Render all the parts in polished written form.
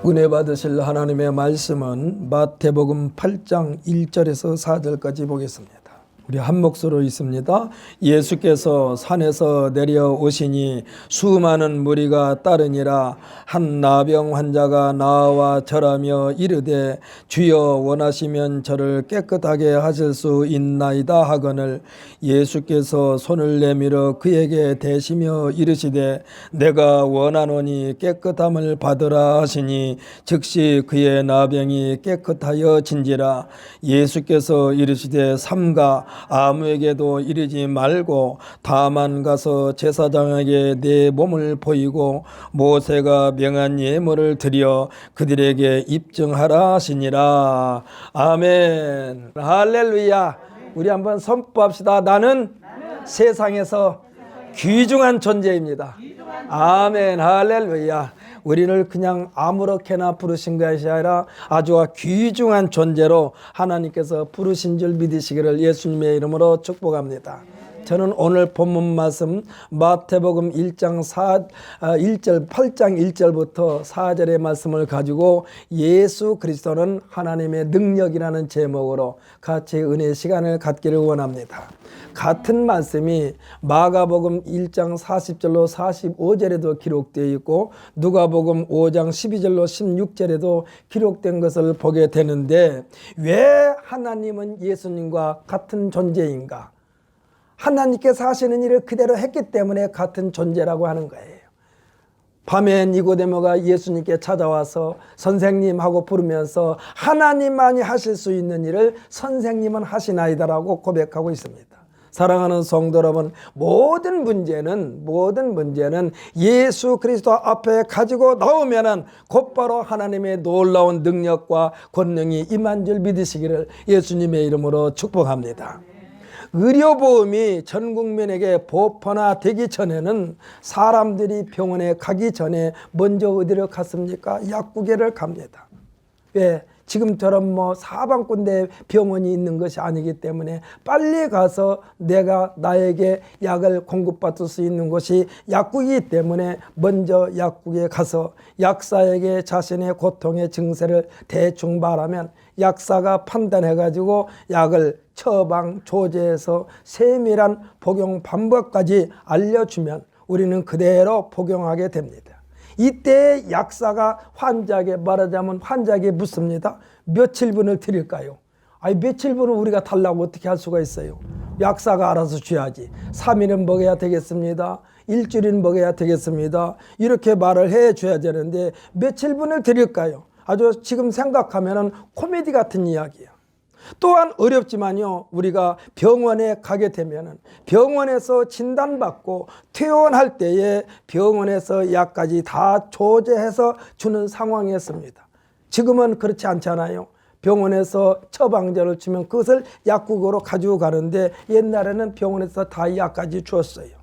은혜 받으실 하나님의 말씀은 마태복음 8장 1절에서 4절까지 보겠습니다. 우리 한 목소리로 있습니다. 예수께서 산에서 내려오시니 수많은 무리가 따르니라. 한 나병 환자가 나와 절하며 이르되 주여 원하시면 저를 깨끗하게 하실 수 있나이다 하거늘 예수께서 손을 내밀어 그에게 대시며 이르시되 내가 원하노니 깨끗함을 받으라 하시니 즉시 그의 나병이 깨끗하여 진지라. 예수께서 이르시되 삼가 아무에게도 이르지 말고 다만 가서 제사장에게 내 몸을 보이고 모세가 명한 예물을 드려 그들에게 입증하라 하시니라. 아멘. 할렐루야. 우리 한번 선포합시다. 나는 세상에서 귀중한 존재입니다. 아멘. 할렐루야. 우리를 그냥 아무렇게나 부르신 것이 아니라 아주 귀중한 존재로 하나님께서 부르신 줄 믿으시기를 예수님의 이름으로 축복합니다. 저는 오늘 본문 말씀 마태복음 8장 1절부터 4절의 말씀을 가지고 예수 그리스도는 하나님의 능력이라는 제목으로 같이 은혜의 시간을 갖기를 원합니다. 같은 말씀이 마가복음 1장 40절로 45절에도 기록되어 있고 누가복음 5장 12절로 16절에도 기록된 것을 보게 되는데 왜 하나님은 예수님과 같은 존재인가? 하나님께서 하시는 일을 그대로 했기 때문에 같은 존재라고 하는 거예요. 밤에 니고데모가 예수님께 찾아와서 선생님 하고 부르면서 하나님만이 하실 수 있는 일을 선생님은 하시나이다라고 고백하고 있습니다. 사랑하는 성도 여러분, 모든 문제는 예수 그리스도 앞에 가지고 나오면은 곧바로 하나님의 놀라운 능력과 권능이 임한 줄 믿으시기를 예수님의 이름으로 축복합니다. 의료보험이 전 국민에게 보편화되기 전에는 사람들이 병원에 가기 전에 먼저 어디로 갔습니까? 약국에를 갑니다. 왜? 지금처럼 사방군데 병원이 있는 것이 아니기 때문에 빨리 가서 나에게 약을 공급받을 수 있는 곳이 약국이기 때문에 먼저 약국에 가서 약사에게 자신의 고통의 증세를 대충 말하면 약사가 판단해가지고 약을 처방, 조제해서 세밀한 복용 방법까지 알려주면 우리는 그대로 복용하게 됩니다. 이때 약사가 환자에게 말하자면 환자에게 묻습니다. 며칠분을 드릴까요? 며칠분을 우리가 달라고 어떻게 할 수가 있어요? 약사가 알아서 줘야지. 3일은 먹어야 되겠습니다. 일주일은 먹어야 되겠습니다. 이렇게 말을 해줘야 되는데 며칠분을 드릴까요? 아주 지금 생각하면 코미디 같은 이야기예요. 또한 어렵지만요, 우리가 병원에 가게 되면 병원에서 진단받고 퇴원할 때에 병원에서 약까지 다 조제해서 주는 상황이었습니다. 지금은 그렇지 않잖아요. 병원에서 처방전을 주면 그것을 약국으로 가지고 가는데 옛날에는 병원에서 다 약까지 주었어요.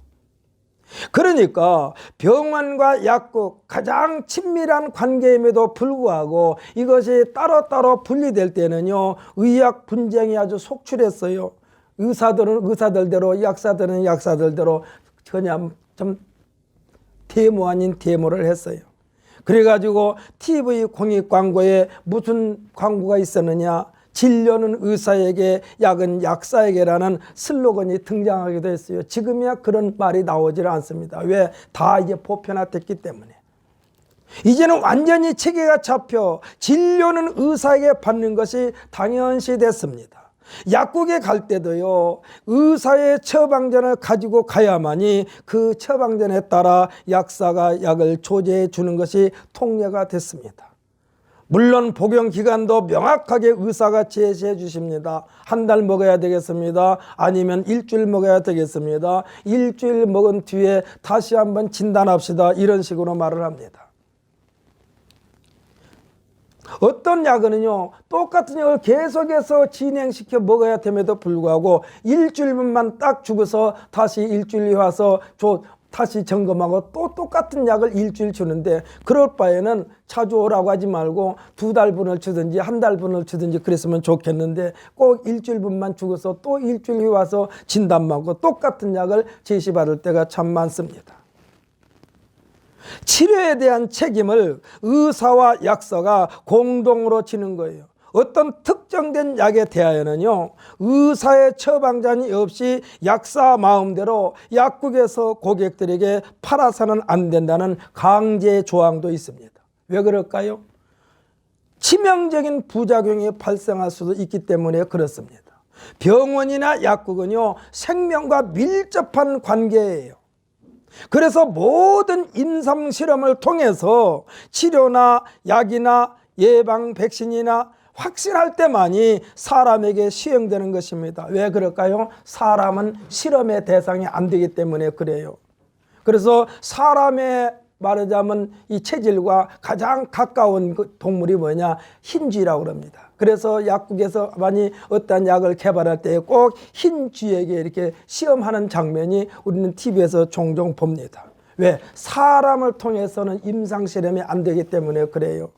그러니까 병원과 약국 가장 친밀한 관계임에도 불구하고 이것이 따로따로 분리될 때는요, 의학 분쟁이 아주 속출했어요. 의사들은 의사들대로, 약사들은 약사들대로 그냥 좀 데모 아닌 데모를 했어요. 그래가지고 TV 공익 광고에 무슨 광고가 있었느냐? 진료는 의사에게, 약은 약사에게라는 슬로건이 등장하기도 했어요. 지금이야 그런 말이 나오질 않습니다. 왜? 다 이제 보편화됐기 때문에. 이제는 완전히 체계가 잡혀 진료는 의사에게 받는 것이 당연시 됐습니다. 약국에 갈 때도요, 의사의 처방전을 가지고 가야만이 그 처방전에 따라 약사가 약을 조제해 주는 것이 통례가 됐습니다. 물론 복용 기간도 명확하게 의사가 제시해 주십니다. 한 달 먹어야 되겠습니다. 아니면 일주일 먹어야 되겠습니다. 일주일 먹은 뒤에 다시 한번 진단합시다. 이런 식으로 말을 합니다. 어떤 약은요, 똑같은 약을 계속해서 진행시켜 먹어야 됨에도 불구하고 일주일만 딱 주고서 다시 일주일이 와서 다시 점검하고 또 똑같은 약을 일주일 주는데 그럴 바에는 자주 오라고 하지 말고 2달분을 주든지 1달분을 주든지 그랬으면 좋겠는데 꼭 일주일분만 주고서 또 일주일이 와서 진단받고 똑같은 약을 제시받을 때가 참 많습니다. 치료에 대한 책임을 의사와 약사가 공동으로 지는 거예요. 어떤 특정된 약에 대하여는요, 의사의 처방전이 없이 약사 마음대로 약국에서 고객들에게 팔아서는 안 된다는 강제 조항도 있습니다. 왜 그럴까요? 치명적인 부작용이 발생할 수도 있기 때문에 그렇습니다. 병원이나 약국은요, 생명과 밀접한 관계예요. 그래서 모든 임상실험을 통해서 치료나 약이나 예방 백신이나 확실할 때만이 사람에게 시행되는 것입니다. 왜 그럴까요? 사람은 실험의 대상이 안 되기 때문에 그래요. 그래서 사람의 말하자면 이 체질과 가장 가까운 동물이 뭐냐? 흰쥐라고 그럽니다. 그래서 약국에서 많이 어떤 약을 개발할 때 꼭 흰쥐에게 이렇게 시험하는 장면이 우리는 TV에서 종종 봅니다. 왜? 사람을 통해서는 임상실험이 안 되기 때문에 그래요.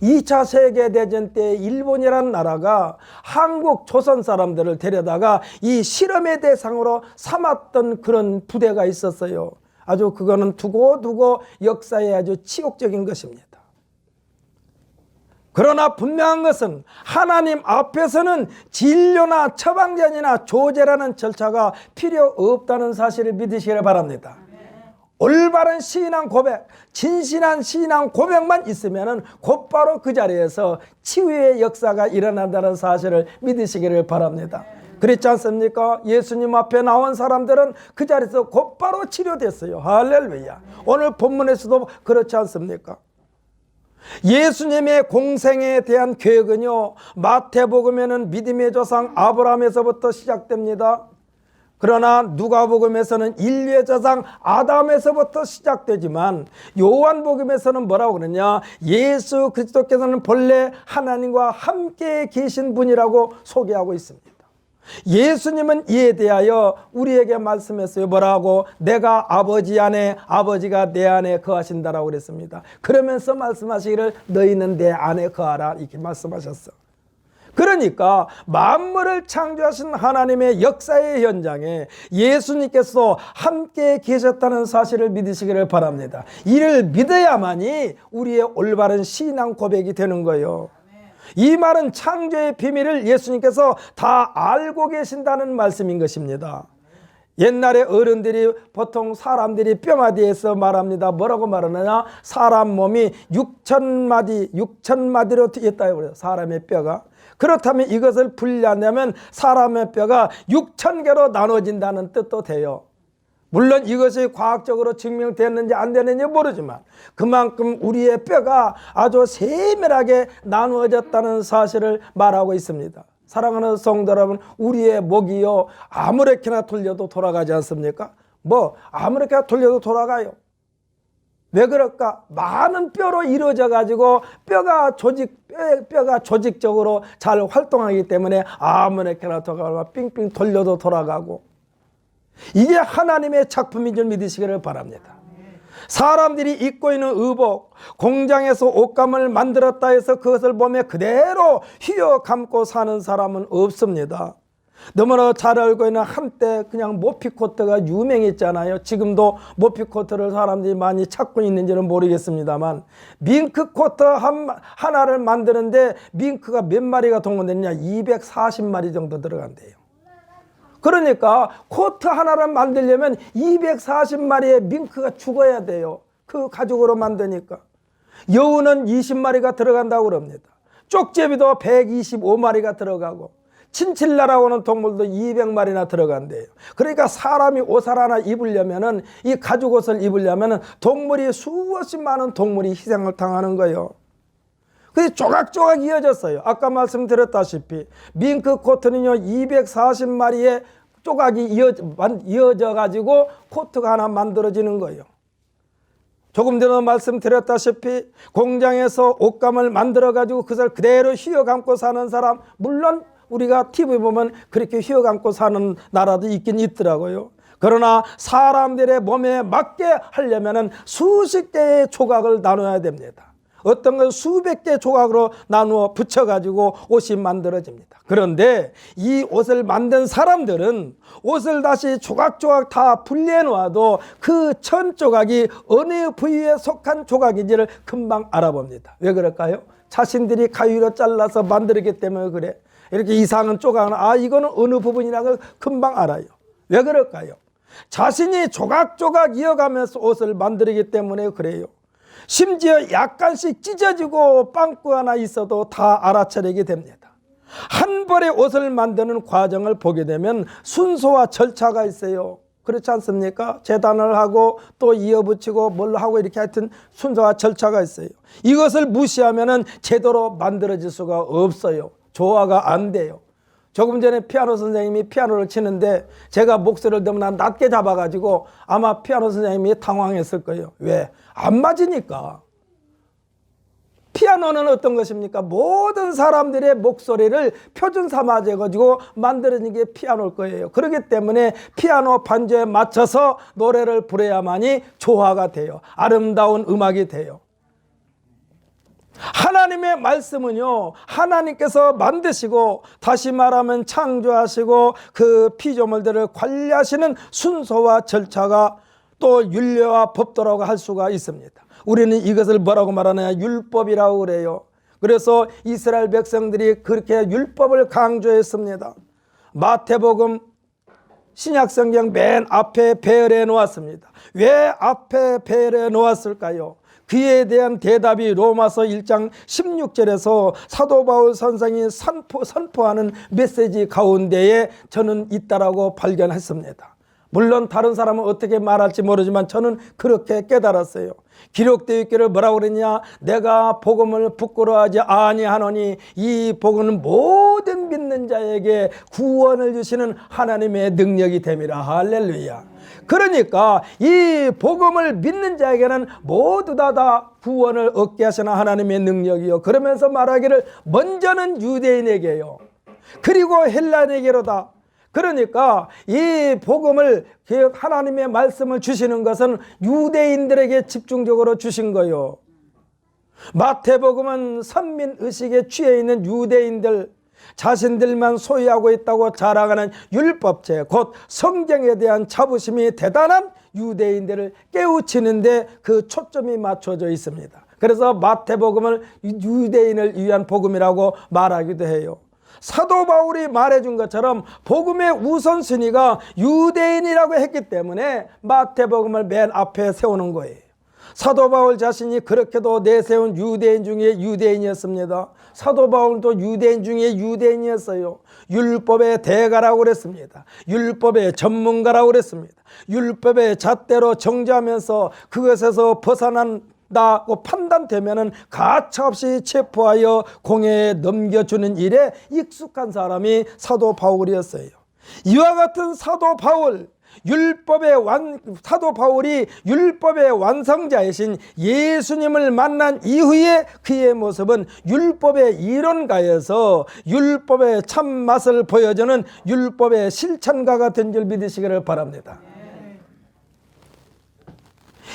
2차 세계대전 때 일본이라는 나라가 한국 조선 사람들을 데려다가 이 실험의 대상으로 삼았던 그런 부대가 있었어요. 아주 그거는 두고두고 역사에 아주 치욕적인 것입니다. 그러나 분명한 것은 하나님 앞에서는 진료나 처방전이나 조제라는 절차가 필요 없다는 사실을 믿으시기를 바랍니다. 올바른 신앙 고백, 진실한 신앙 고백만 있으면 곧바로 그 자리에서 치유의 역사가 일어난다는 사실을 믿으시기를 바랍니다. 그렇지 않습니까? 예수님 앞에 나온 사람들은 그 자리에서 곧바로 치료됐어요. 할렐루야. 오늘 본문에서도 그렇지 않습니까? 예수님의 공생에 대한 계획은요, 마태복음에는 믿음의 조상 아브라함에서부터 시작됩니다. 그러나 누가복음에서는 인류의 조상 아담에서부터 시작되지만 요한복음에서는 뭐라고 그러냐? 예수 그리스도께서는 본래 하나님과 함께 계신 분이라고 소개하고 있습니다. 예수님은 이에 대하여 우리에게 말씀했어요. 뭐라고? 내가 아버지 안에, 아버지가 내 안에 거하신다라고 그랬습니다. 그러면서 말씀하시기를 너희는 내 안에 거하라 이렇게 말씀하셨어. 그러니까 만물을 창조하신 하나님의 역사의 현장에 예수님께서 함께 계셨다는 사실을 믿으시기를 바랍니다. 이를 믿어야만이 우리의 올바른 신앙 고백이 되는 거예요. 이 말은 창조의 비밀을 예수님께서 다 알고 계신다는 말씀인 것입니다. 옛날에 어른들이 보통 사람들이 뼈마디에서 말합니다. 뭐라고 말하느냐? 사람 몸이 6,000마디로 있다고 그래요. 사람의 뼈가. 그렇다면 이것을 분리하려면 사람의 뼈가 6,000개로 나눠진다는 뜻도 돼요. 물론 이것이 과학적으로 증명됐는지 안 되는지 모르지만 그만큼 우리의 뼈가 아주 세밀하게 나누어졌다는 사실을 말하고 있습니다. 사랑하는 성도 여러분, 우리의 목이요 아무렇게나 돌려도 돌아가지 않습니까? 아무렇게나 돌려도 돌아가요. 왜 그럴까? 많은 뼈로 이루어져 가지고 뼈가 조직적으로 잘 활동하기 때문에 아무렇게나 돌아가고 삥삥 돌려도 돌아가고, 이게 하나님의 작품인 줄 믿으시기를 바랍니다. 사람들이 입고 있는 의복, 공장에서 옷감을 만들었다 해서 그것을 몸에 그대로 휘어 감고 사는 사람은 없습니다. 너무나 잘 알고 있는 한때 그냥 모피코트가 유명했잖아요. 지금도 모피코트를 사람들이 많이 찾고 있는지는 모르겠습니다만, 밍크코트 하나를 만드는데 밍크가 몇 마리가 동원됐냐? 240마리 정도 들어간대요. 그러니까 코트 하나를 만들려면 240마리의 밍크가 죽어야 돼요. 그 가죽으로 만드니까. 여우는 20마리가 들어간다고 그럽니다. 쪽제비도 125마리가 들어가고, 친칠라라고 하는 동물도 200마리나 들어간대요. 그러니까 사람이 옷을 하나 입으려면은, 이 가죽 옷을 입으려면은 동물이 수없이 많은 동물이 희생을 당하는 거예요. 그게 조각조각 이어졌어요. 아까 말씀드렸다시피 밍크 코트는요 240마리의 조각이 이어져 가지고 코트가 하나 만들어지는 거예요. 조금 전에 말씀드렸다시피 공장에서 옷감을 만들어 가지고 그것을 그대로 휘어 감고 사는 사람, 물론 우리가 TV 보면 그렇게 휘어 감고 사는 나라도 있긴 있더라고요. 그러나 사람들의 몸에 맞게 하려면 수십 개의 조각을 나눠야 됩니다. 어떤 건 수백 개 조각으로 나누어 붙여가지고 옷이 만들어집니다. 그런데 이 옷을 만든 사람들은 옷을 다시 조각조각 다 분리해 놓아도 그 천 조각이 어느 부위에 속한 조각인지를 금방 알아봅니다. 왜 그럴까요? 자신들이 가위로 잘라서 만들었기 때문에 그래. 이렇게 이상한 조각은 이거는 어느 부분이라는 걸 금방 알아요. 왜 그럴까요? 자신이 조각조각 이어가면서 옷을 만들기 때문에 그래요. 심지어 약간씩 찢어지고 빵꾸 하나 있어도 다 알아차리게 됩니다. 한 벌의 옷을 만드는 과정을 보게 되면 순서와 절차가 있어요. 그렇지 않습니까? 재단을 하고 또 이어붙이고 뭘 하고 이렇게 하여튼 순서와 절차가 있어요. 이것을 무시하면 제대로 만들어질 수가 없어요. 조화가 안 돼요. 조금 전에 피아노 선생님이 피아노를 치는데 제가 목소리를 너무나 낮게 잡아가지고 아마 피아노 선생님이 당황했을 거예요. 왜? 안 맞으니까. 피아노는 어떤 것입니까? 모든 사람들의 목소리를 표준 삼아져가지고 만들어진 게 피아노일 거예요. 그렇기 때문에 피아노 반주에 맞춰서 노래를 부려야만이 조화가 돼요. 아름다운 음악이 돼요. 하나님의 말씀은요, 하나님께서 만드시고 다시 말하면 창조하시고 그 피조물들을 관리하시는 순서와 절차가 또 율례와 법도라고 할 수가 있습니다. 우리는 이것을 뭐라고 말하느냐? 율법이라고 그래요. 그래서 이스라엘 백성들이 그렇게 율법을 강조했습니다. 마태복음 신약성경 맨 앞에 배열해 놓았습니다. 왜 앞에 배열해 놓았을까요? 그에 대한 대답이 로마서 1장 16절에서 사도 바울 선생이 선포하는 메시지 가운데에 저는 있다라고 발견했습니다. 물론 다른 사람은 어떻게 말할지 모르지만 저는 그렇게 깨달았어요. 기록되어 있기를 뭐라고 그랬냐? 내가 복음을 부끄러워하지 아니하노니 이 복음은 모든 믿는 자에게 구원을 주시는 하나님의 능력이 됨이라. 할렐루야. 그러니까 이 복음을 믿는 자에게는 모두 다 구원을 얻게 하시는 하나님의 능력이요. 그러면서 말하기를 먼저는 유대인에게요. 그리고 헬라인에게로다. 그러니까 이 복음을 하나님의 말씀을 주시는 것은 유대인들에게 집중적으로 주신 거예요. 마태복음은 선민의식에 취해 있는 유대인들, 자신들만 소유하고 있다고 자랑하는 율법체, 곧 성경에 대한 자부심이 대단한 유대인들을 깨우치는데 그 초점이 맞춰져 있습니다. 그래서 마태복음을 유대인을 위한 복음이라고 말하기도 해요. 사도 바울이 말해준 것처럼 복음의 우선순위가 유대인이라고 했기 때문에 마태복음을 맨 앞에 세우는 거예요. 사도 바울 자신이 그렇게도 내세운 유대인 중에 유대인이었습니다. 사도 바울도 유대인 중에 유대인이었어요. 율법의 대가라고 그랬습니다. 율법의 전문가라고 그랬습니다. 율법의 잣대로 정죄하면서 그것에서 벗어난다고 판단되면은 가차없이 체포하여 공회에 넘겨주는 일에 익숙한 사람이 사도 바울이었어요. 이와 같은 사도 바울이 율법의 완성자이신 예수님을 만난 이후에 그의 모습은 율법의 이론가여서 율법의 참맛을 보여주는 율법의 실천가가 된 줄 믿으시기를 바랍니다.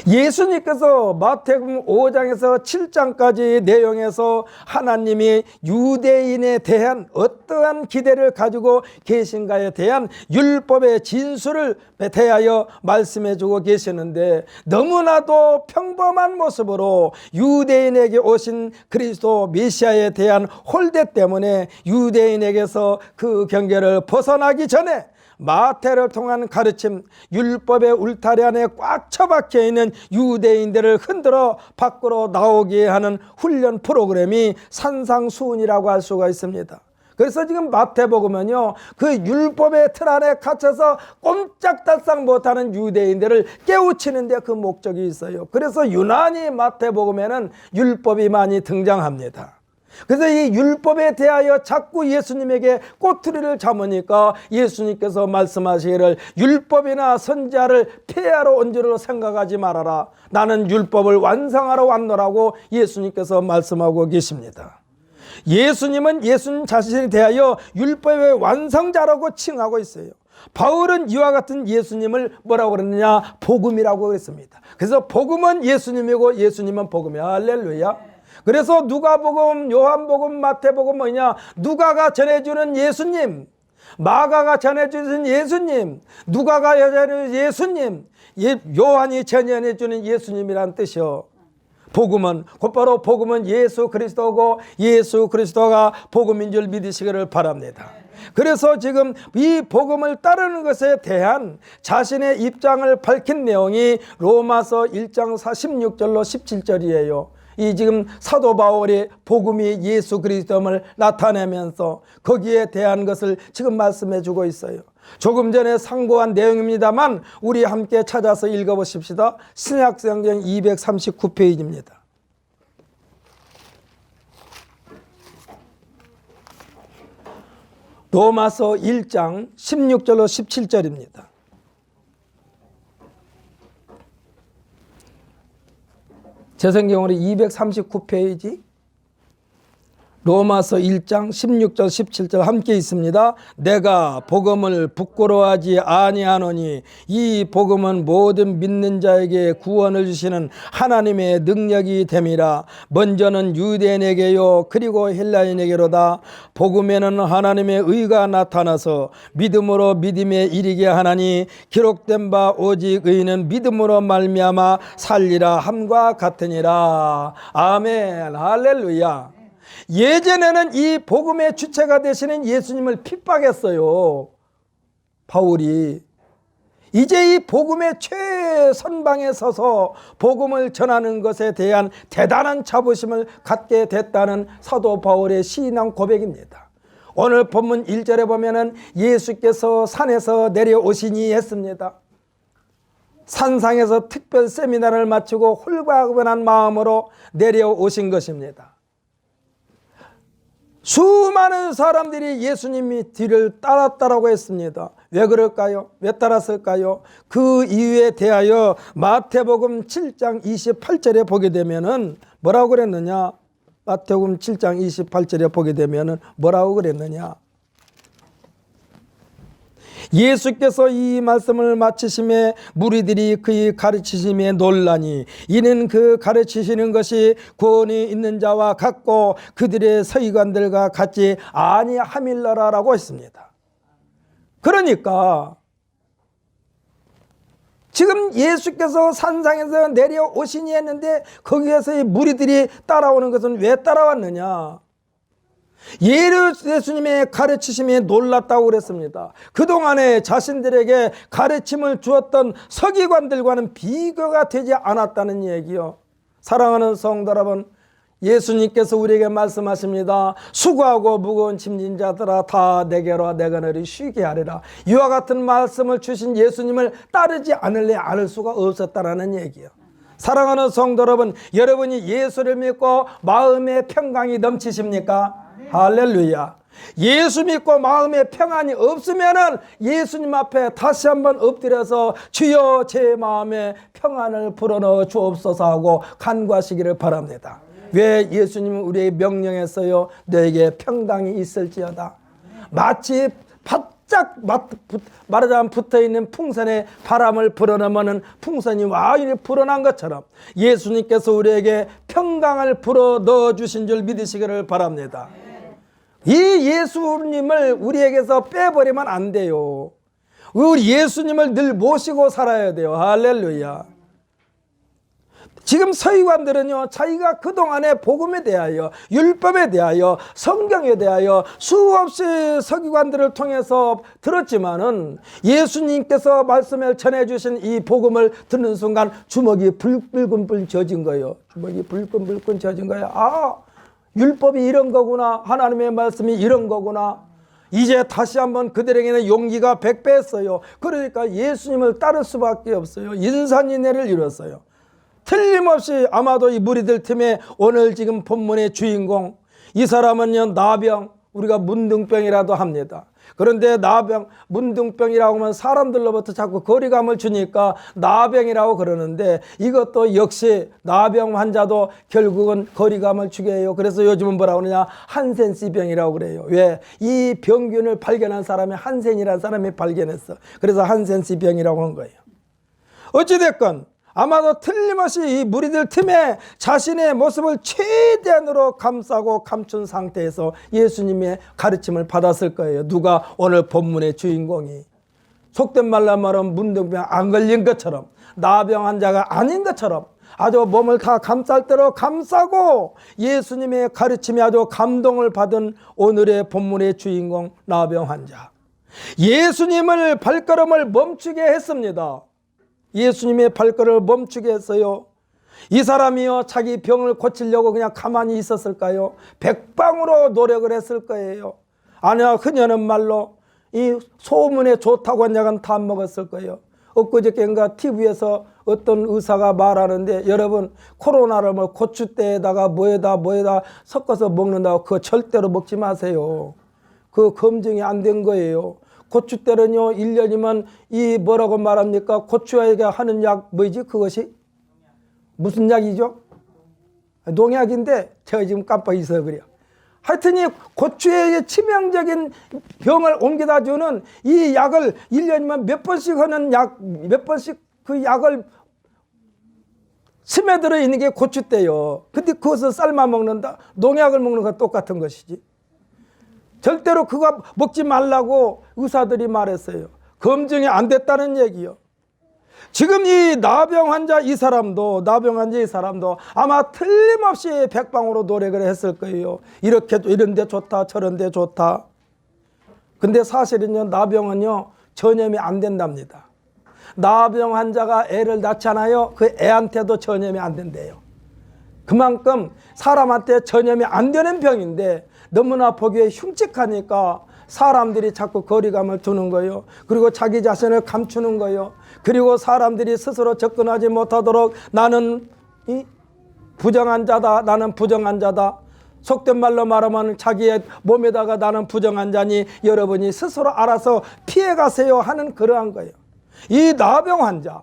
예수님께서 마태복음 5장에서 7장까지 내용에서 하나님이 유대인에 대한 어떠한 기대를 가지고 계신가에 대한 율법의 진수를 대하여 말씀해 주고 계시는데 너무나도 평범한 모습으로 유대인에게 오신 그리스도 메시아에 대한 홀대 때문에 유대인에게서 그 경계를 벗어나기 전에 마태를 통한 가르침, 율법의 울타리 안에 꽉 처박혀 있는 유대인들을 흔들어 밖으로 나오게 하는 훈련 프로그램이 산상수훈이라고 할 수가 있습니다. 그래서 지금 마태복음은요, 그 율법의 틀 안에 갇혀서 꼼짝달싹 못하는 유대인들을 깨우치는 데 그 목적이 있어요. 그래서 유난히 마태복음에는 율법이 많이 등장합니다. 그래서 이 율법에 대하여 자꾸 예수님에게 꼬투리를 잡으니까 예수님께서 말씀하시기를 율법이나 선지자를 폐하러 온 줄로 생각하지 말아라. 나는 율법을 완성하러 왔노라고 예수님께서 말씀하고 계십니다. 예수님은 예수님 자신에 대하여 율법의 완성자라고 칭하고 있어요. 바울은 이와 같은 예수님을 뭐라고 그랬느냐? 복음이라고 그랬습니다. 그래서 복음은 예수님이고 예수님은 복음이야. 할렐루야. 그래서 누가복음, 요한복음, 마태복음 뭐냐? 누가가 전해주는 예수님, 마가가 전해주는 예수님, 누가가 전해주는 예수님, 요한이 전해주는 예수님이란 뜻이요. 복음은 곧바로 복음은 예수 그리스도고 예수 그리스도가 복음인 줄 믿으시기를 바랍니다. 그래서 지금 이 복음을 따르는 것에 대한 자신의 입장을 밝힌 내용이 로마서 1장 16절로 17절이에요. 이 지금 사도 바울이 복음이 예수 그리스도를 나타내면서 거기에 대한 것을 지금 말씀해 주고 있어요. 조금 전에 상고한 내용입니다만 우리 함께 찾아서 읽어보십시다. 신약성경 239페이지입니다. 로마서 1장 16절로 17절입니다. 제 성경으로 239페이지 로마서 1장 16절 17절 함께 있습니다. 내가 복음을 부끄러워하지 아니하노니 이 복음은 모든 믿는 자에게 구원을 주시는 하나님의 능력이 됨이라. 먼저는 유대인에게요 그리고 헬라인에게로다. 복음에는 하나님의 의가 나타나서 믿음으로 믿음에 이르게 하나니 기록된 바 오직 의인은 믿음으로 말미암아 살리라 함과 같으니라. 아멘. 할렐루야. 예전에는 이 복음의 주체가 되시는 예수님을 핍박했어요, 바울이. 이제 이 복음의 최선방에 서서 복음을 전하는 것에 대한 대단한 자부심을 갖게 됐다는 사도 바울의 신앙 고백입니다. 오늘 본문 1절에 보면은 예수께서 산에서 내려오시니 했습니다. 산상에서 특별 세미나를 마치고 홀가분한 마음으로 내려오신 것입니다. 수많은 사람들이 예수님이 뒤를 따랐다라고 했습니다. 왜 그럴까요? 왜 따랐을까요? 그 이유에 대하여 마태복음 7장 28절에 보게 되면은 뭐라고 그랬느냐? 마태복음 7장 28절에 보게 되면은 뭐라고 그랬느냐? 예수께서 이 말씀을 마치심에 무리들이 그의 가르치심에 놀라니 이는 그 가르치시는 것이 권위 있는 자와 같고 그들의 서기관들과 같지 아니함일러라라고 했습니다. 그러니까 지금 예수께서 산상에서 내려오시니 했는데 거기에서 이 무리들이 따라오는 것은 왜 따라왔느냐? 예수님의 가르치심에 놀랐다고 그랬습니다. 그동안에 자신들에게 가르침을 주었던 서기관들과는 비교가 되지 않았다는 얘기요. 사랑하는 성도 여러분, 예수님께서 우리에게 말씀하십니다. 수고하고 무거운 짐진 자들아 다 내게로 내가 너를 쉬게 하리라. 이와 같은 말씀을 주신 예수님을 따르지 않을래 않을 수가 없었다라는 얘기요. 사랑하는 성도 여러분, 여러분이 예수를 믿고 마음의 평강이 넘치십니까? 할렐루야. 예수 믿고 마음에 평안이 없으면은 예수님 앞에 다시 한번 엎드려서 주여 제 마음에 평안을 불어넣어 주옵소서 하고 간구하시기를 바랍니다. 왜 예수님은 우리에게 명령했어요? 너에게 평강이 있을지어다. 마치 바짝 말하자면 붙어있는 풍선에 바람을 불어넣으면 풍선이 와인이 불어난 것처럼 예수님께서 우리에게 평강을 불어넣어 주신 줄 믿으시기를 바랍니다. 이 예수님을 우리에게서 빼버리면 안 돼요. 우리 예수님을 늘 모시고 살아야 돼요. 할렐루야. 지금 서기관들은요, 자기가 그동안에 복음에 대하여, 율법에 대하여, 성경에 대하여 수없이 서기관들을 통해서 들었지만은 예수님께서 말씀을 전해주신 이 복음을 듣는 순간 주먹이 불끈불끈 젖은 거예요. 주먹이 불끈불끈 젖은 거예요. 아, 율법이 이런 거구나. 하나님의 말씀이 이런 거구나. 이제 다시 한번 그들에게는 용기가 백배했어요. 그러니까 예수님을 따를 수밖에 없어요. 인산인해를 이뤘어요. 틀림없이 아마도 이 무리들 틈에 오늘 지금 본문의 주인공, 이 사람은요 나병, 우리가 문둥병이라도 합니다. 그런데 나병, 문둥병이라고 하면 사람들로부터 자꾸 거리감을 주니까 나병이라고 그러는데 이것도 역시 나병 환자도 결국은 거리감을 주게 해요. 그래서 요즘은 뭐라고 그러냐? 한센시병이라고 그래요. 왜? 이 병균을 발견한 사람이 한센이라는 사람이 발견했어. 그래서 한센시병이라고 한 거예요. 어찌됐건 아마도 틀림없이 이 무리들 틈에 자신의 모습을 최대한으로 감싸고 감춘 상태에서 예수님의 가르침을 받았을 거예요. 누가 오늘 본문의 주인공이 속된 말로 말하면 문둥병 안 걸린 것처럼, 나병 환자가 아닌 것처럼 아주 몸을 다 감쌀 대로 감싸고 예수님의 가르침에 아주 감동을 받은 오늘의 본문의 주인공 나병 환자. 예수님을 발걸음을 멈추게 했습니다. 예수님의 발걸음을 멈추게 했어요. 이 사람이요, 자기 병을 고치려고 그냥 가만히 있었을까요? 백방으로 노력을 했을 거예요. 아니야, 그녀는 말로 이 소문에 좋다고 한 약은 다 먹었을 거예요. 엊그저께인가 TV에서 어떤 의사가 말하는데, 여러분 코로나를 뭐 고추대에다가 뭐에다 섞어서 먹는다고 그거 절대로 먹지 마세요. 그 검증이 안 된 거예요. 고추대는요 1년이면 이 뭐라고 말합니까? 고추에게 하는 약 뭐지? 그것이 무슨 약이죠? 농약인데 제가 지금 깜빡 있어요. 그래요. 하여튼 이 고추에 치명적인 병을 옮겨다 주는 이 약을 1년이면 몇 번씩 하는 약, 몇 번씩 그 약을 스며들어 있는 게 고추대요. 근데 그것을 삶아 먹는다? 농약을 먹는 거 똑같은 것이지. 절대로 그거 먹지 말라고 의사들이 말했어요. 검증이 안 됐다는 얘기요. 지금 이 나병 환자 이 사람도 아마 틀림없이 백방으로 노력을 했을 거예요. 이렇게 이런 데 좋다 저런 데 좋다. 근데 사실은요, 나병은요 전염이 안 된답니다. 나병 환자가 애를 낳잖아요. 그 애한테도 전염이 안 된대요. 그만큼 사람한테 전염이 안 되는 병인데 너무나 보기에 흉측하니까 사람들이 자꾸 거리감을 두는 거예요. 그리고 자기 자신을 감추는 거예요. 그리고 사람들이 스스로 접근하지 못하도록 나는 부정한 자다, 나는 부정한 자다. 속된 말로 말하면 자기의 몸에다가 나는 부정한 자니 여러분이 스스로 알아서 피해가세요 하는 그러한 거예요. 이 나병 환자,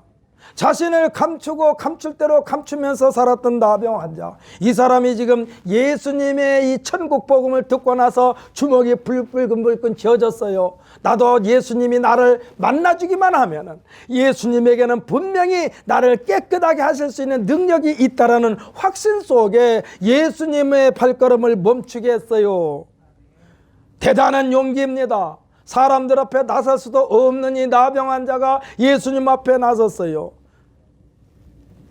자신을 감추고 감출 대로 감추면서 살았던 나병 환자, 이 사람이 지금 예수님의 이 천국 복음을 듣고 나서 주먹이 불끈불끈 쥐어졌어요. 나도 예수님이 나를 만나주기만 하면은 예수님에게는 분명히 나를 깨끗하게 하실 수 있는 능력이 있다라는 확신 속에 예수님의 발걸음을 멈추게 했어요. 대단한 용기입니다. 사람들 앞에 나설 수도 없는 이 나병 환자가 예수님 앞에 나섰어요.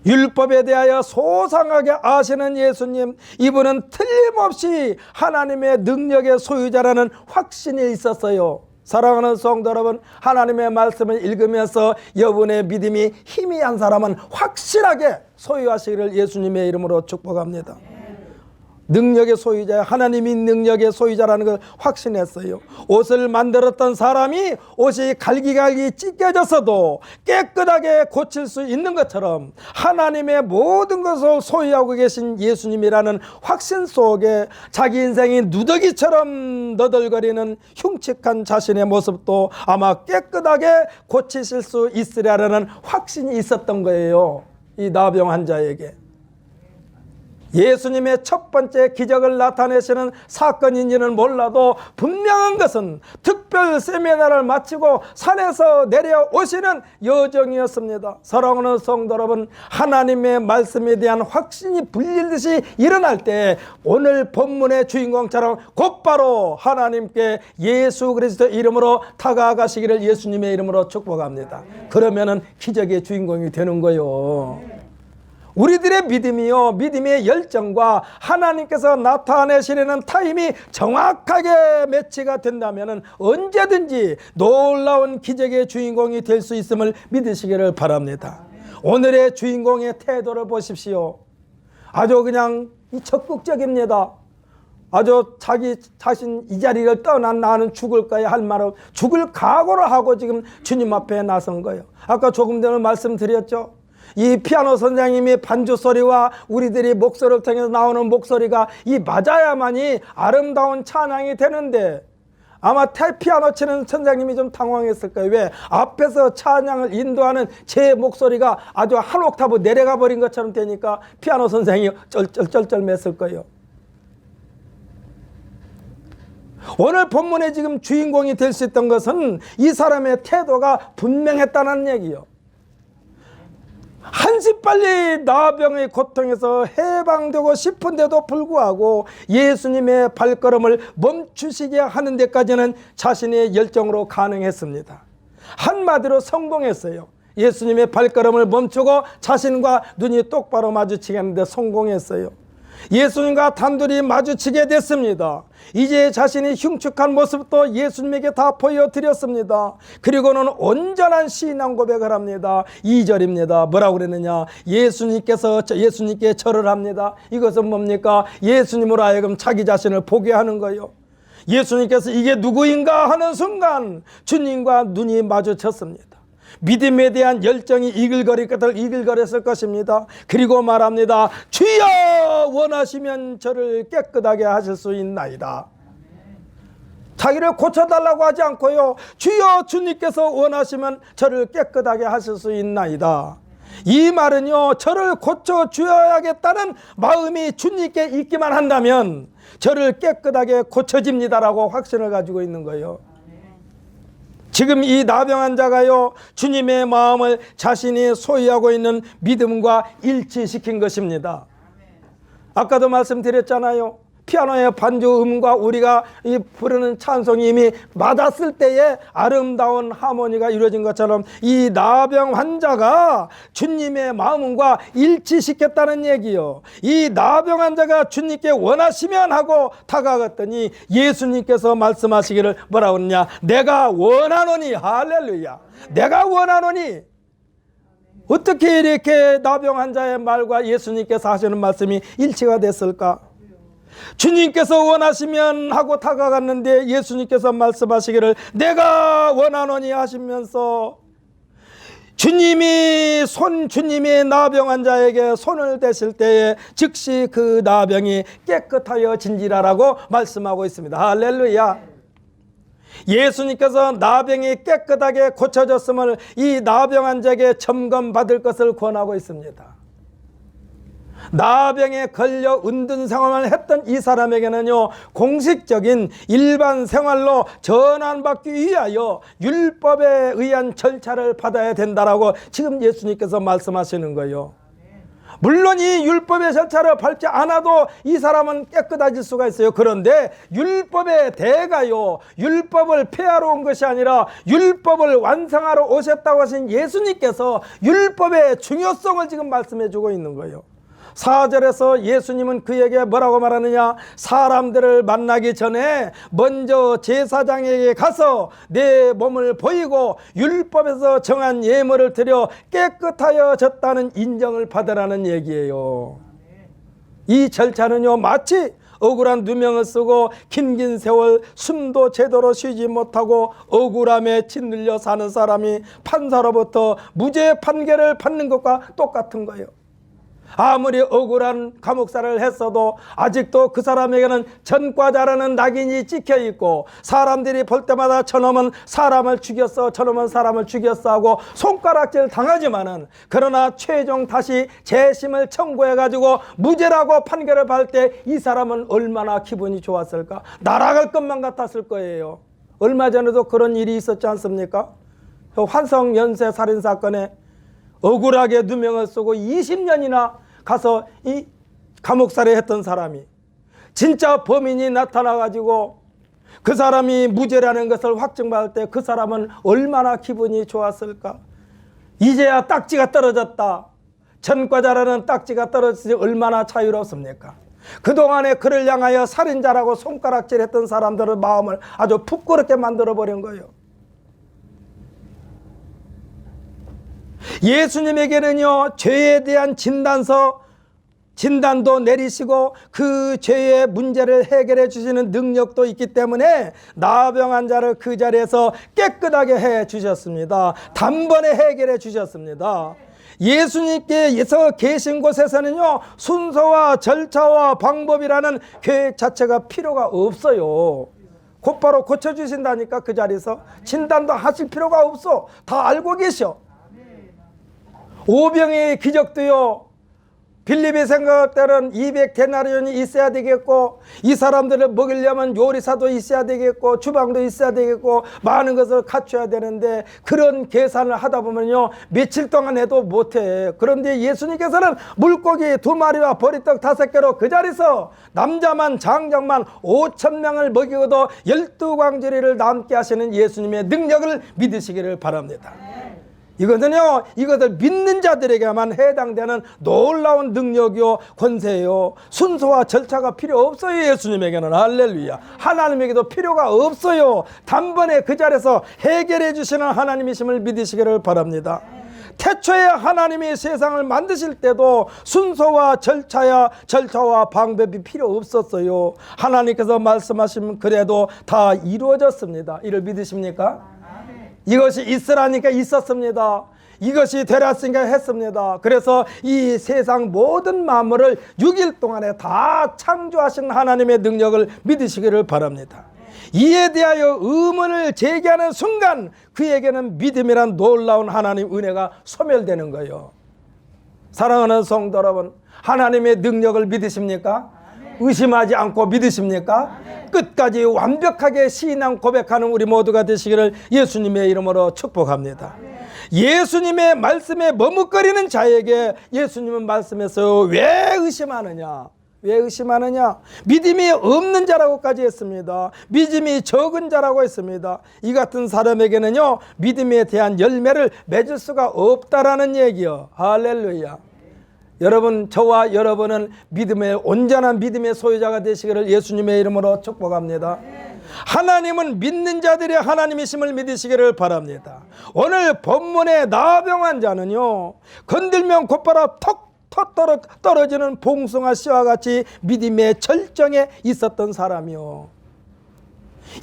율법에 대하여 소상하게 아시는 예수님, 이분은 틀림없이 하나님의 능력의 소유자라는 확신이 있었어요. 사랑하는 성도 여러분, 하나님의 말씀을 읽으면서 여러분의 믿음이 희미한 사람은 확실하게 소유하시기를 예수님의 이름으로 축복합니다. 능력의 소유자, 하나님이 능력의 소유자라는 걸 확신했어요. 옷을 만들었던 사람이 옷이 갈기갈기 찢겨졌어도 깨끗하게 고칠 수 있는 것처럼 하나님의 모든 것을 소유하고 계신 예수님이라는 확신 속에 자기 인생이 누더기처럼 너덜거리는 흉측한 자신의 모습도 아마 깨끗하게 고치실 수 있으리라는 확신이 있었던 거예요. 이 나병 환자에게. 예수님의 첫 번째 기적을 나타내시는 사건인지는 몰라도 분명한 것은 특별 세미나를 마치고 산에서 내려오시는 여정이었습니다. 사랑하는 성도 여러분, 하나님의 말씀에 대한 확신이 불리듯이 일어날 때 오늘 본문의 주인공처럼 곧바로 하나님께 예수 그리스도 이름으로 다가가시기를 예수님의 이름으로 축복합니다. 그러면은 기적의 주인공이 되는 거예요. 우리들의 믿음이요, 믿음의 열정과 하나님께서 나타내시려는 타임이 정확하게 매치가 된다면 언제든지 놀라운 기적의 주인공이 될 수 있음을 믿으시기를 바랍니다. 오늘의 주인공의 태도를 보십시오. 아주 그냥 적극적입니다. 아주 자기 자신 이 자리를 떠난 나는 죽을 거야 할 말은 죽을 각오를 하고 지금 주님 앞에 나선 거예요. 아까 조금 전에 말씀드렸죠. 이 피아노 선생님이 반주 소리와 우리들이 목소리를 통해서 나오는 목소리가 이 맞아야만이 아름다운 찬양이 되는데 아마 피아노 치는 선생님이 좀 당황했을 거예요. 왜? 앞에서 찬양을 인도하는 제 목소리가 아주 한 옥타브 내려가 버린 것처럼 되니까 피아노 선생님이 쩔쩔쩔쩔맸을 거예요. 오늘 본문에 지금 주인공이 될 수 있던 것은 이 사람의 태도가 분명했다는 얘기예요. 한시빨리 나병의 고통에서 해방되고 싶은데도 불구하고 예수님의 발걸음을 멈추시게 하는 데까지는 자신의 열정으로 가능했습니다. 한마디로 성공했어요. 예수님의 발걸음을 멈추고 자신과 눈이 똑바로 마주치게 하는데 성공했어요. 예수님과 단둘이 마주치게 됐습니다. 이제 자신이 흉측한 모습도 예수님에게 다 보여드렸습니다. 그리고는 온전한 신앙 고백을 합니다. 2절입니다. 뭐라고 그랬느냐? 예수님께 절을 합니다. 이것은 뭡니까? 예수님으로 하여금 자기 자신을 보게 하는 거예요. 예수님께서 이게 누구인가 하는 순간 주님과 눈이 마주쳤습니다. 믿음에 대한 열정이 이글거렸을 것입니다. 그리고 말합니다. 주여 원하시면 저를 깨끗하게 하실 수 있나이다. 자기를 고쳐달라고 하지 않고요. 주여 주님께서 원하시면 저를 깨끗하게 하실 수 있나이다. 이 말은요, 저를 고쳐주어야겠다는 마음이 주님께 있기만 한다면 저를 깨끗하게 고쳐집니다라고 확신을 가지고 있는 거예요. 지금 이 나병 자가요, 주님의 마음을 자신이 소유하고 있는 믿음과 일치시킨 것입니다. 아까도 말씀드렸잖아요. 피아노의 반주 음과 우리가 이 부르는 찬송이 이미 맞았을 때에 아름다운 하모니가 이루어진 것처럼 이 나병 환자가 주님의 마음과 일치시켰다는 얘기요. 이 나병 환자가 주님께 원하시면 하고 다가갔더니 예수님께서 말씀하시기를 뭐라고 그러냐? 내가 원하노니. 할렐루야. 내가 원하노니. 어떻게 이렇게 나병 환자의 말과 예수님께서 하시는 말씀이 일치가 됐을까? 주님께서 원하시면 하고 다가갔는데 예수님께서 말씀하시기를 내가 원하노니 하시면서 주님이 나병 환자에게 손을 대실 때에 즉시 그 나병이 깨끗하여진지라라고 말씀하고 있습니다. 할렐루야. 예수님께서 나병이 깨끗하게 고쳐졌음을 이 나병 환자에게 점검받을 것을 권하고 있습니다. 나병에 걸려 은둔생활을 했던 이 사람에게는요, 공식적인 일반 생활로 전환받기 위하여 율법에 의한 절차를 받아야 된다라고 지금 예수님께서 말씀하시는 거예요. 물론 이 율법의 절차를 밟지 않아도 이 사람은 깨끗해질 수가 있어요. 그런데 율법의 대가요, 율법을 폐하러 온 것이 아니라 율법을 완성하러 오셨다고 하신 예수님께서 율법의 중요성을 지금 말씀해 주고 있는 거예요. 4절에서 예수님은 그에게 뭐라고 말하느냐? 사람들을 만나기 전에 먼저 제사장에게 가서 내 몸을 보이고 율법에서 정한 예물을 드려 깨끗하여졌다는 인정을 받으라는 얘기예요. 이 절차는요, 마치 억울한 누명을 쓰고 긴 세월 숨도 제대로 쉬지 못하고 억울함에 짓눌려 사는 사람이 판사로부터 무죄 판결을 받는 것과 똑같은 거예요. 아무리 억울한 감옥살이를 했어도 아직도 그 사람에게는 전과자라는 낙인이 찍혀있고 사람들이 볼 때마다 저놈은 사람을 죽였어, 저놈은 사람을 죽였어 하고 손가락질 당하지만은, 그러나 최종 다시 재심을 청구해가지고 무죄라고 판결을 받을 때 이 사람은 얼마나 기분이 좋았을까? 날아갈 것만 같았을 거예요. 얼마 전에도 그런 일이 있었지 않습니까? 환성 연쇄 살인 사건에 억울하게 누명을 쓰고 20년이나 가서 이 감옥살이 했던 사람이 진짜 범인이 나타나가지고 그 사람이 무죄라는 것을 확정받을 때 그 사람은 얼마나 기분이 좋았을까? 이제야 딱지가 떨어졌다. 전과자라는 딱지가 떨어지지 얼마나 자유롭습니까? 그동안에 그를 향하여 살인자라고 손가락질했던 사람들의 마음을 아주 부끄럽게 만들어버린 거예요. 예수님에게는요, 죄에 대한 진단도 내리시고 그 죄의 문제를 해결해 주시는 능력도 있기 때문에 나병 환자를 그 자리에서 깨끗하게 해 주셨습니다. 단번에 해결해 주셨습니다. 예수님께서 계신 곳에서는요, 순서와 절차와 방법이라는 계획 자체가 필요가 없어요. 곧바로 고쳐주신다니까. 그 자리에서 진단도 하실 필요가 없어. 다 알고 계셔. 오병의 기적도요, 빌립이 생각할 때는 200데나리온이 있어야 되겠고, 이 사람들을 먹이려면 요리사도 있어야 되겠고, 주방도 있어야 되겠고, 많은 것을 갖춰야 되는데, 그런 계산을 하다 보면요, 며칠 동안 해도 못해. 그런데 예수님께서는 물고기 2마리와 보리떡 5개로 그 자리에서 남자만 장정만 5,000명을 먹이고도 12광주리를 남게 하시는 예수님의 능력을 믿으시기를 바랍니다. 이것은요, 이것을 믿는 자들에게만 해당되는 놀라운 능력이요, 권세요. 순서와 절차가 필요 없어요. 예수님에게는. 할렐루야. 하나님에게도 필요가 없어요. 단번에 그 자리에서 해결해 주시는 하나님이심을 믿으시기를 바랍니다. 태초에 하나님이 세상을 만드실 때도 순서와 절차와 방법이 필요 없었어요. 하나님께서 말씀하시면 그래도 다 이루어졌습니다. 이를 믿으십니까? 이것이 있으라니까 있었습니다. 이것이 되렸으니까 했습니다. 그래서 이 세상 모든 만물을 6일 동안에 다 창조하신 하나님의 능력을 믿으시기를 바랍니다. 이에 대하여 의문을 제기하는 순간 그에게는 믿음이란 놀라운 하나님 은혜가 소멸되는 거예요. 사랑하는 성도 여러분, 하나님의 능력을 믿으십니까? 의심하지 않고 믿으십니까? 끝까지 완벽하게 신앙 고백하는 우리 모두가 되시기를 예수님의 이름으로 축복합니다. 예수님의 말씀에 머뭇거리는 자에게 예수님은 말씀했어요. 왜 의심하느냐? 왜 의심하느냐? 믿음이 없는 자라고까지 했습니다. 믿음이 적은 자라고 했습니다. 이 같은 사람에게는요, 믿음에 대한 열매를 맺을 수가 없다라는 얘기요. 할렐루야. 여러분, 저와 여러분은 믿음의 온전한 믿음의 소유자가 되시기를 예수님의 이름으로 축복합니다. 하나님은 믿는 자들의 하나님이심을 믿으시기를 바랍니다. 오늘 본문의 나병한 자는요, 건들면 곧바로 턱 떨어지는 봉숭아 씨와 같이 믿음의 절정에 있었던 사람이요,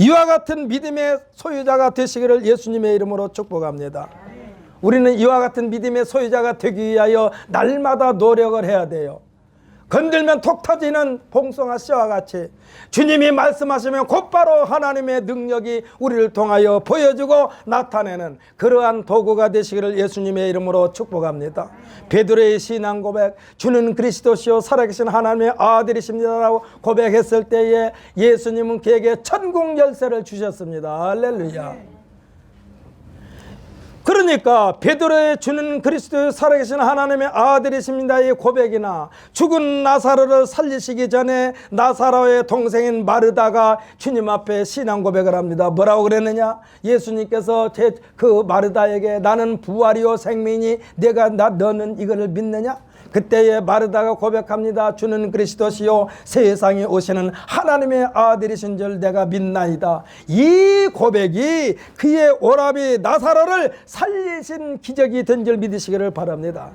이와 같은 믿음의 소유자가 되시기를 예수님의 이름으로 축복합니다. 우리는 이와 같은 믿음의 소유자가 되기 위하여 날마다 노력을 해야 돼요. 건들면 톡 터지는 봉숭아 씨와 같이 주님이 말씀하시면 곧바로 하나님의 능력이 우리를 통하여 보여주고 나타내는 그러한 도구가 되시기를 예수님의 이름으로 축복합니다. 베드로의 신앙 고백, 주는 그리스도시요 살아계신 하나님의 아들이십니다라고 고백했을 때에 예수님은 그에게 천국 열쇠를 주셨습니다. 할렐루야. 그러니까 베드로의 주는 그리스도의 살아계신 하나님의 아들이십니다의 고백이나 죽은 나사로를 살리시기 전에 나사로의 동생인 마르다가 주님 앞에 신앙 고백을 합니다. 뭐라고 그랬느냐? 예수님께서 그 마르다에게 나는 부활이요 생명이니 너는 이거를 믿느냐? 그때에 마르다가 고백합니다. 주는 그리스도시요 세상에 오시는 하나님의 아들이신 줄 내가 믿나이다. 이 고백이 그의 오라비 나사로를 살리신 기적이 된 줄 믿으시기를 바랍니다.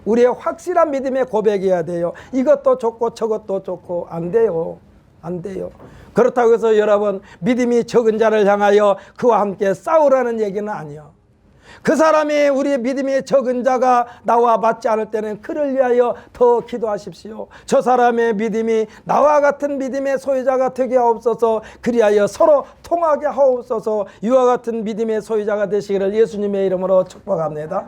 우리의 확실한 믿음의 고백이어야 돼요. 이것도 좋고 저것도 좋고 안 돼요. 안 돼요. 그렇다고 해서 여러분, 믿음이 적은 자를 향하여 그와 함께 싸우라는 얘기는 아니에요. 그 사람이 우리의 믿음이 적은 자가 나와 맞지 않을 때는 그를 위하여 더 기도하십시오. 저 사람의 믿음이 나와 같은 믿음의 소유자가 되게 하옵소서. 그리하여 서로 통하게 하옵소서. 이와 같은 믿음의 소유자가 되시기를 예수님의 이름으로 축복합니다.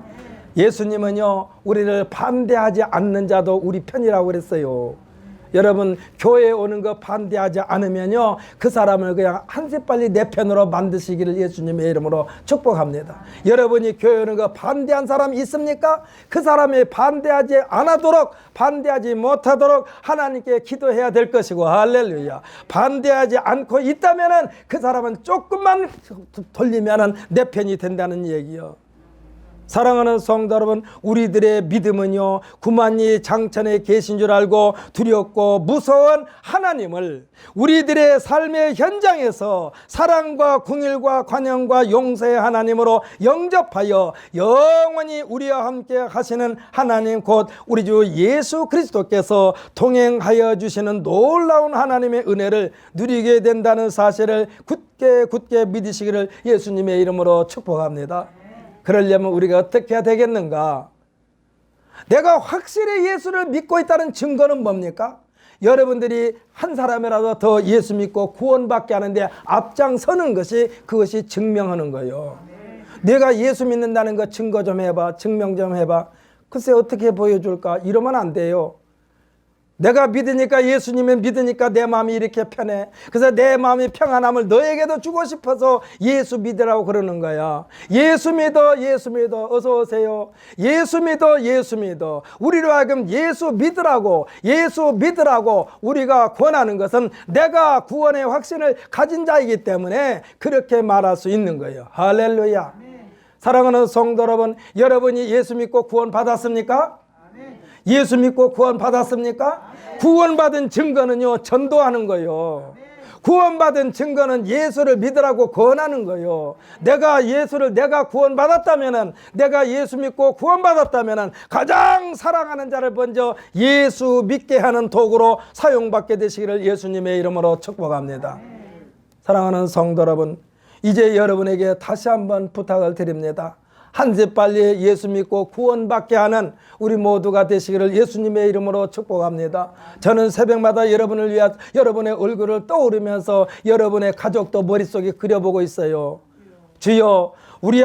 예수님은요, 우리를 반대하지 않는 자도 우리 편이라고 그랬어요. 여러분, 교회에 오는 거 반대하지 않으면요, 그 사람을 그냥 한시 빨리 내 편으로 만드시기를 예수님의 이름으로 축복합니다. 여러분이 교회에 오는 거 반대한 사람 있습니까? 그 사람이 반대하지 않도록, 반대하지 못하도록 하나님께 기도해야 될 것이고, 할렐루야. 반대하지 않고 있다면은 그 사람은 조금만 돌리면은 내 편이 된다는 얘기요. 사랑하는 성도 여러분, 우리들의 믿음은요, 구만리 장천에 계신 줄 알고 두렵고 무서운 하나님을 우리들의 삶의 현장에서 사랑과 긍휼과 관용과 용서의 하나님으로 영접하여 영원히 우리와 함께 하시는 하나님, 곧 우리 주 예수 그리스도께서 동행하여 주시는 놀라운 하나님의 은혜를 누리게 된다는 사실을 굳게 믿으시기를 예수님의 이름으로 축복합니다. 그러려면 우리가 어떻게 해야 되겠는가? 내가 확실히 예수를 믿고 있다는 증거는 뭡니까? 여러분들이 한 사람이라도 더 예수 믿고 구원받게 하는데 앞장서는 것이, 그것이 증명하는 거예요. 내가 예수 믿는다는 거 증거 좀 해봐, 증명 좀 해봐. 글쎄 어떻게 보여줄까? 이러면 안 돼요. 내가 믿으니까, 예수님을 믿으니까 내 마음이 이렇게 편해. 그래서 내 마음이 평안함을 너에게도 주고 싶어서 예수 믿으라고 그러는 거야. 예수 믿어, 예수 믿어. 어서 오세요. 예수 믿어, 예수 믿어. 우리로 하여금 예수 믿으라고, 예수 믿으라고 우리가 권하는 것은 내가 구원의 확신을 가진 자이기 때문에 그렇게 말할 수 있는 거예요. 할렐루야. 사랑하는 성도 여러분, 여러분이 예수 믿고 구원 받았습니까? 예수 믿고 구원 받았습니까? 구원받은 증거는요, 전도하는 거예요. 구원받은 증거는 예수를 믿으라고 권하는 거예요. 내가 구원받았다면은, 내가 예수 믿고 구원받았다면은 가장 사랑하는 자를 먼저 예수 믿게 하는 도구로 사용받게 되시기를 예수님의 이름으로 축복합니다. 사랑하는 성도 여러분, 이제 여러분에게 다시 한번 부탁을 드립니다. 한세 빨리 예수 믿고 구원받게 하는 우리 모두가 되시기를 예수님의 이름으로 축복합니다. 저는 새벽마다 여러분을 위해 여러분의 얼굴을 떠오르면서 여러분의 가족도 머릿속에 그려보고 있어요. 주여, 우리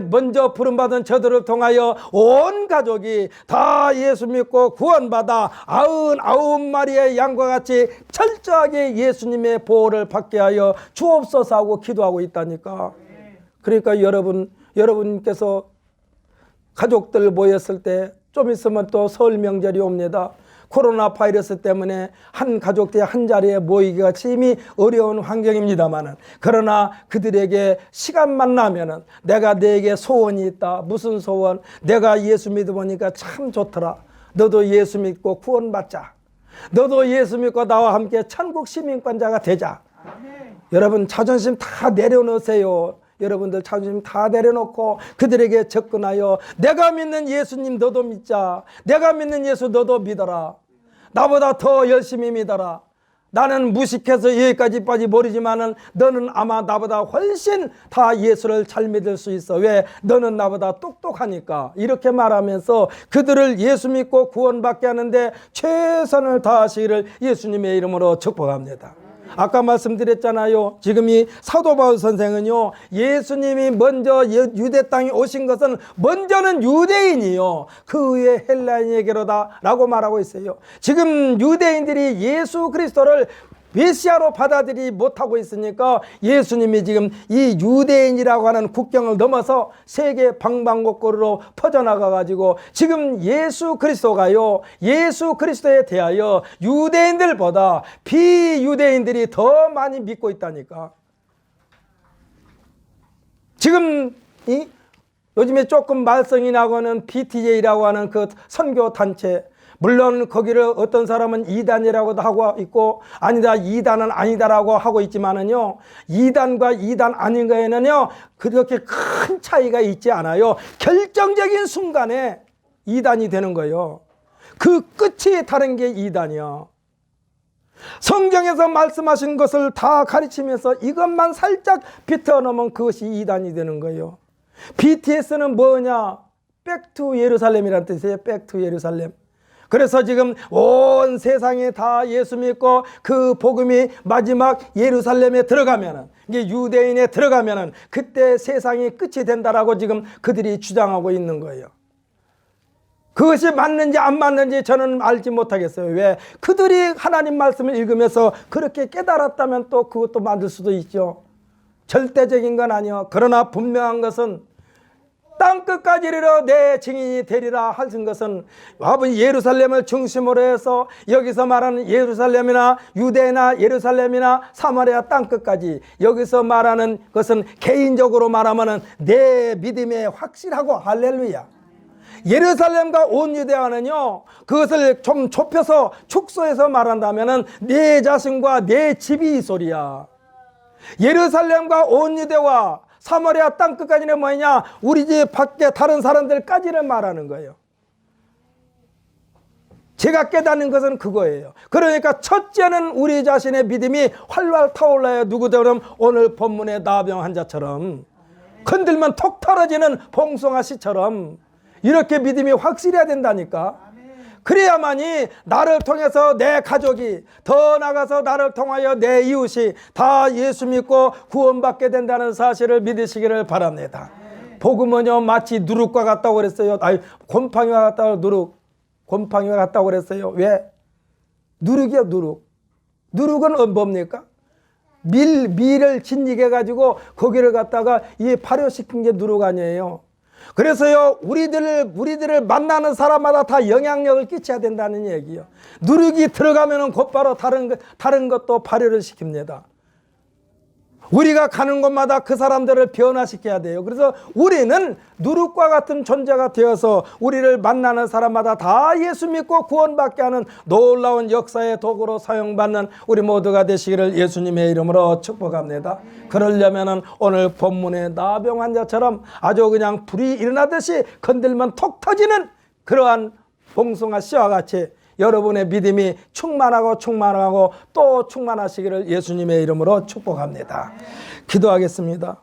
먼저 부름받은 저들을 통하여 온 가족이 다 예수 믿고 구원받아 99마리의 양과 같이 철저하게 예수님의 보호를 받게 하여 주옵소서 하고 기도하고 있다니까. 그러니까 여러분께서 가족들 모였을 때 좀 있으면 또 설 명절이 옵니다. 코로나 바이러스 때문에 한 가족들이 한 자리에 모이기가 심히 어려운 환경입니다만은, 그러나 그들에게 시간만 나면은 내가 너에게 소원이 있다. 무슨 소원? 내가 예수 믿어보니까 참 좋더라. 너도 예수 믿고 구원받자. 너도 예수 믿고 나와 함께 천국 시민권자가 되자. 여러분 자존심 다 내려놓으세요. 여러분들 자존심 다 내려놓고 그들에게 접근하여 내가 믿는 예수님 너도 믿자. 내가 믿는 예수 너도 믿어라. 나보다 더 열심히 믿어라. 나는 무식해서 여기까지까지 모르지만은 너는 아마 나보다 훨씬 다 예수를 잘 믿을 수 있어. 왜? 너는 나보다 똑똑하니까. 이렇게 말하면서 그들을 예수 믿고 구원받게 하는데 최선을 다하시기를 예수님의 이름으로 축복합니다. 아까 말씀드렸잖아요. 지금 이 사도 바울 선생은요, 예수님이 먼저 유대 땅에 오신 것은 먼저는 유대인이요, 그 후에 헬라인에게로다 라고 말하고 있어요. 지금 유대인들이 예수 그리스도를 메시아로 받아들이지 못하고 있으니까 예수님이 지금 이 유대인이라고 하는 국경을 넘어서 세계 방방곡곡으로 퍼져나가 가지고 지금 예수 그리스도가요, 예수 그리스도에 대하여 유대인들보다 비유대인들이 더 많이 믿고 있다니까. 지금 요즘에 조금 말썽이 나고는 BTJ라고 하는 그 선교 단체, 물론 거기를 어떤 사람은 이단이라고도 하고 있고 아니다, 이단은 아니다라고 하고 있지만은요, 이단과 이단 아닌 거에는요 그렇게 큰 차이가 있지 않아요. 결정적인 순간에 이단이 되는 거예요. 그 끝이 다른 게 이단이야. 성경에서 말씀하신 것을 다 가르치면서 이것만 살짝 비틀어놓으면 그것이 이단이 되는 거예요. BTS는 뭐냐? 백투 예루살렘이라는 뜻이에요. 백투 예루살렘. 그래서 지금 온 세상에 다 예수 믿고 그 복음이 마지막 예루살렘에 들어가면은, 이게 유대인에 들어가면은 그때 세상이 끝이 된다라고 지금 그들이 주장하고 있는 거예요. 그것이 맞는지 안 맞는지 저는 알지 못하겠어요. 왜? 그들이 하나님 말씀을 읽으면서 그렇게 깨달았다면 또 그것도 맞을 수도 있죠. 절대적인 건 아니요. 그러나 분명한 것은 땅끝까지 이르러 내 증인이 되리라 하신 것은 아버지 예루살렘을 중심으로 해서 여기서 말하는 예루살렘이나 유대나 예루살렘이나 사마리아 땅끝까지, 여기서 말하는 것은 개인적으로 말하면 내 믿음에 확실하고, 할렐루야. 예루살렘과 온 유대와는요, 그것을 좀 좁혀서 축소해서 말한다면은 내 자신과 내 집이 이 소리야. 예루살렘과 온 유대와 사마리아 땅끝까지는 뭐냐? 우리 집 밖에 다른 사람들까지는 말하는 거예요. 제가 깨닫는 것은 그거예요. 그러니까 첫째는 우리 자신의 믿음이 활활 타올라야 누구처럼 오늘 본문의 나병 환자처럼 건들면 톡 떨어지는 봉숭아 씨처럼 이렇게 믿음이 확실해야 된다니까. 그래야만이 나를 통해서 내 가족이, 더 나가서 나를 통하여 내 이웃이 다 예수 믿고 구원받게 된다는 사실을 믿으시기를 바랍니다. 복음은요 마치 누룩과 같다고 그랬어요. 아니 곰팡이와 같다고 곰팡이와 같다고 그랬어요. 왜? 누룩이요 누룩. 누룩은 뭡니까? 밀을 짓이게 가지고 거기를 갖다가 이 발효시킨 게 누룩 아니에요. 그래서요 우리들을 만나는 사람마다 다 영향력을 끼쳐야 된다는 얘기요. 누룩이 들어가면은 곧바로 다른 것도 발효를 시킵니다. 우리가 가는 곳마다 그 사람들을 변화시켜야 돼요. 그래서 우리는 누룩과 같은 존재가 되어서 우리를 만나는 사람마다 다 예수 믿고 구원받게 하는 놀라운 역사의 도구로 사용받는 우리 모두가 되시기를 예수님의 이름으로 축복합니다. 그러려면 오늘 본문의 나병 환자처럼 아주 그냥 불이 일어나듯이 건들면 톡 터지는 그러한 봉숭아 씨와 같이 여러분의 믿음이 충만하고 또 충만하시기를 예수님의 이름으로 축복합니다. 기도하겠습니다.